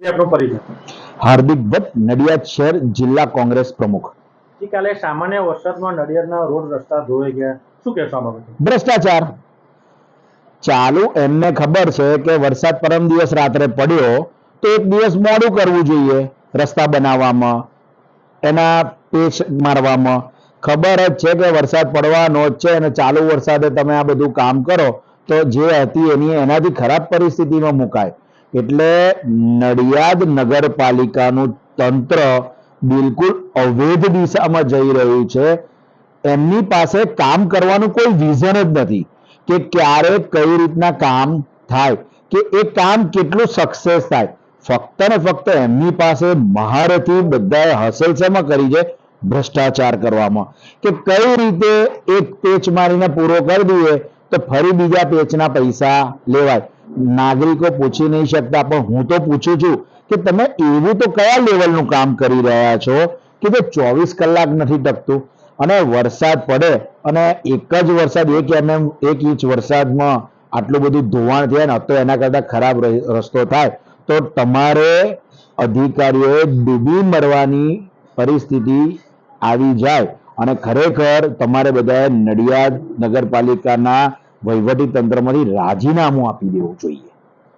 આપનો પરિચય. હાર્દિક ભટ્ટ, નડિયાદ શહેર જિલ્લા કોંગ્રેસ પ્રમુખ. ગઈકાલે સામાન્ય વરસાદમાં નડિયાદના રોડ રસ્તા ધોવાઈ ગયા, શું કહેશો આ બાબતે? ભ્રષ્ટાચાર ચાલુ. એમને ખબર છે કે વરસાદ પરમ દિવસ રાત્રે પડ્યો તો એક દિવસ મોડું કરવું જોઈએ રસ્તા બનાવવામાં, એના પેચ મારવામાં. ખબર જ છે કે વરસાદ પડવાનો જ છે અને ચાલુ વરસાદે તમે આ બધું કામ કરો તો જે હતી એનાથી ખરાબ પરિસ્થિતિમાં મુકાય. એટલે નડિયાદ નગરપાલિકાનું તંત્ર બિલકુલ અવૈધ દિશામાં જઈ રહ્યું છે. એમની પાસે કામ કરવાનું કોઈ વિઝન જ નથી કે ક્યારે કઈ રીતના કામ થાય, કે એ કામ કેટલું સક્સેસ થાય. ફક્ત ને ફક્ત એમની પાસે મહારથી બધા હાંસલ શેમાં કરી છે? ભ્રષ્ટાચાર કરવામાં. કે કઈ રીતે એક પેચ મારીને પૂરો કરી દઈએ તો ફરી બીજા પેચના પૈસા લેવાય. નાગરિકો પૂછી નહીં શકતા, પણ હું તો પૂછું છું કે તમે એવું તો કયા લેવલનું કામ કરી રહ્યા છો કે જે 24 કલાક નથી ટકતું? અને વરસાદ પડે અને એક જ વરસાદ 1 ઇંચ વરસાદમાં આટલું બધું ધોવાણ થાય ને તો એના કરતા ખરાબ રસ્તો થાય તો તમારે અધિકારીઓએ ડૂબી મરવાની પરિસ્થિતિ આવી જાય. અને ખરેખર તમારે બધાએ નડિયાદ નગરપાલિકાના વહીવટી તંત્રમાંથી રાજીનામું આપી દેવું જોઈએ.